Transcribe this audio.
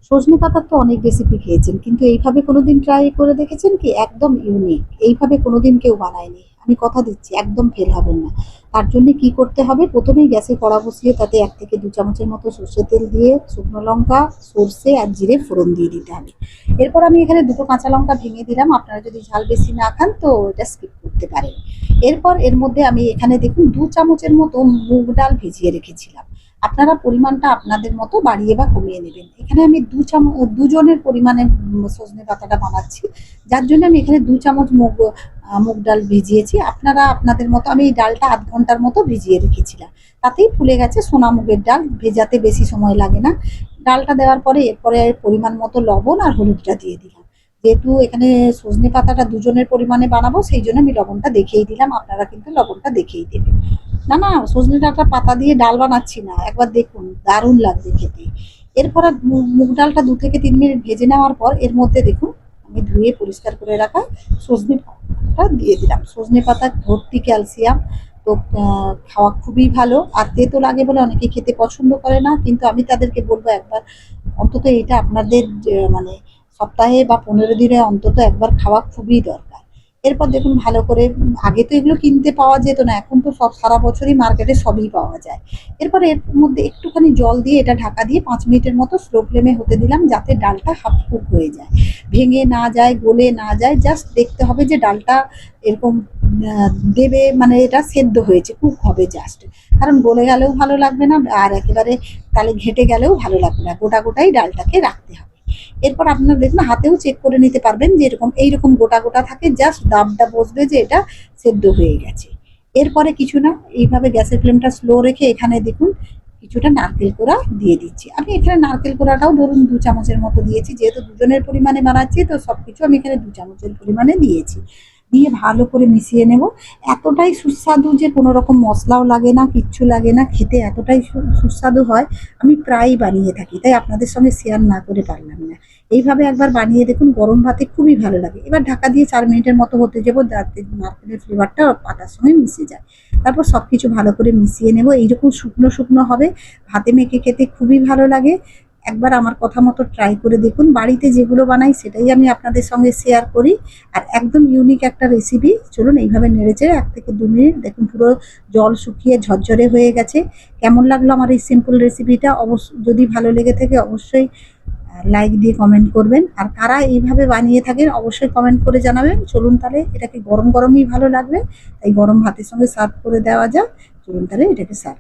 সজনে পাতার তো অনেক রেসিপি খেয়েছেন, কিন্তু এইভাবে কোনোদিন ট্রাই করে দেখেছেন কি? একদম ইউনিক। এইভাবে কোনোদিন কেউ বানায়নি। আমি কথা দিচ্ছি একদম ফেল হবেন না। তার জন্য কি করতে হবে? প্রথমেই গ্যাসে কড়া বসিয়ে তাতে ১ থেকে ২ চামচের মতো সর্ষের তেল দিয়ে শুকনো লঙ্কা, সর্ষে আর জিরে ফোড়ন দিয়ে দিতে হবে। এরপর আমি এখানে ২ টো কাঁচা লঙ্কা ভেঙে দিলাম। আপনারা যদি ঝাল বেশি না খান তো এটা স্কিপ করতে পারেন। এরপর এর মধ্যে আমি এখানে দেখুন ২ চামচের মতো মুগ ডাল ভিজিয়ে রেখেছিলাম। আপনারা পরিমাণটা আপনাদের মতো বাড়িয়ে বা কমিয়ে নেবেন। এখানে আমি ২ জনের পরিমাণে সজনে পাতাটা বানাচ্ছি। যার জন্য আমি এখানে ২ চামচ মুগ ডাল ভিজিয়েছি। আপনারা আপনাদের মতো, আমি এই ডালটা ০.৫ ঘন্টার মতো ভিজিয়ে রেখেছিলাম। তাতেই ফুলে গেছে। সোনা মুগের ডাল, ভেজাতে বেশি সময় লাগে না। ডালটা দেওয়ার পরে এরপরে পরিমাণ মতো লবণ আর হলুদটা দিয়ে দিলাম। যেহেতু এখানে সজনে পাতাটা ২ জনের পরিমাণে বানাবো, সেই জন্য আমি লবণটা দেখেই দিলাম। আপনারা কিন্তু লবণটা দেখেই দেবেন। না, না, সজনে ডাঁটা পাতা দিয়ে ডাল বানাচ্ছি না। একবার দেখুন, দারুণ লাগবে খেতে। এরপর আর মুগ ডালটা ২ থেকে ৩ মিনিট ভেজে নেওয়ার পর এর মধ্যে দেখুন আমি ধুয়ে পরিষ্কার করে রাখা সজনে পাতাটা দিয়ে দিলাম। সজনে পাতা ভর্তি ক্যালসিয়াম। তো খাওয়া খুবই ভালো। আর তেতো লাগে বলে অনেকে খেতে পছন্দ করে না। কিন্তু আমি তাদেরকে বলব একবার অন্তত এটা আপনাদের মানে সপ্তাহে বা ১৫ দিনে অন্তত একবার খাওয়া খুবই দরকার। এরপর দেখুন ভালো করে আগে তো এগুলো কিনতে পাওয়া যেত না। এখন তো সব সারা বছরই মার্কেটে সবই পাওয়া যায়। এরপরে এর মধ্যে একটুখানি জল দিয়ে এটা ঢাকা দিয়ে ৫ মিনিটের মতো স্লো ফ্লেমে হতে দিলাম, যাতে ডালটা হাফ কুক হয়ে যায়। ভেঙে না যায়, গলে না যায়। জাস্ট দেখতে হবে যে ডালটা এরকম আ দেবে, মানে এটা সেদ্ধ হয়েছে, কুক হবে জাস্ট। কারণ গলে গেলেও ভালো লাগবে না, আর একেবারে তাহলে ঘেঁটে গেলেও ভালো লাগবে না। গোটা, গোটাই ডালটাকে রাখতে হবে। এরপর আপনারা দেখুন হাতেও চেক করে নিতে পারবেন যে এরকম এইরকম গোটা, গোটা থাকে, জাস্ট দাবটা বসবে যে এটা সেদ্ধ হয়ে গেছে। এরপরে কিছু না, এইভাবে গ্যাসের ফ্লেমটা স্লো রেখে এখানে দেখুন কিছুটা নারকেল কোড়া দিয়ে দিচ্ছি। আমি এখানে নারকেল কোড়াটাও ধরুন ২ চামচের মতো দিয়েছি। যেহেতু ২ জনের পরিমাণে বানাচ্ছি তো সবকিছু আমি এখানে ২ চামচের পরিমাণে দিয়েছি। দিয়ে ভালো করে মিশিয়ে নেব। এতটাই সুস্বাদু যে কোনো রকম মশলাও লাগে না, কিচ্ছু লাগে না। খেতে এতটাই সুস্বাদু হয়, আমি প্রায়ই বানিয়ে থাকি। তাই আপনাদের সঙ্গে শেয়ার না করে পারলাম না। এইভাবে একবার বানিয়ে দেখুন, গরম ভাতে খুবই ভালো লাগে। এবার ঢাকা দিয়ে ৪ মিনিটের মতো হতে দেবো, যাতে নারকেলের ফ্লেভারটা পাতার সঙ্গে মিশে যায়। তারপর সবকিছু ভালো করে মিশিয়ে নেব। এইরকম শুকনো, শুকনো হবে। ভাতে মেখে খেতে খুবই ভালো লাগে। একবার আমার কথা মতো ট্রাই করে দেখুন। বাড়িতে যেগুলো বানাই সেটাই আমি আপনাদের সঙ্গে শেয়ার করি। আর একদম ইউনিক একটা রেসিপি। চলুন এইভাবে নেড়েচেড়ে ১ থেকে ২ মিনিট দেখুন পুরো জল শুকিয়ে ঝরঝরে হয়ে গেছে। কেমন লাগলো আমার এই সিম্পল রেসিপিটা? যদি ভালো লেগে থাকে অবশ্যই লাইক দিয়ে কমেন্ট করবেন। আর কারা এইভাবে বানিয়ে থাকেন অবশ্যই কমেন্ট করে জানাবেন। চলুন তাহলে এটাকে গরম, গরমই ভালো লাগবে। তাই গরম ভাতের সঙ্গে সার্ভ করে দেওয়া যাক। চলুন তাহলে এটাকে সার্ভ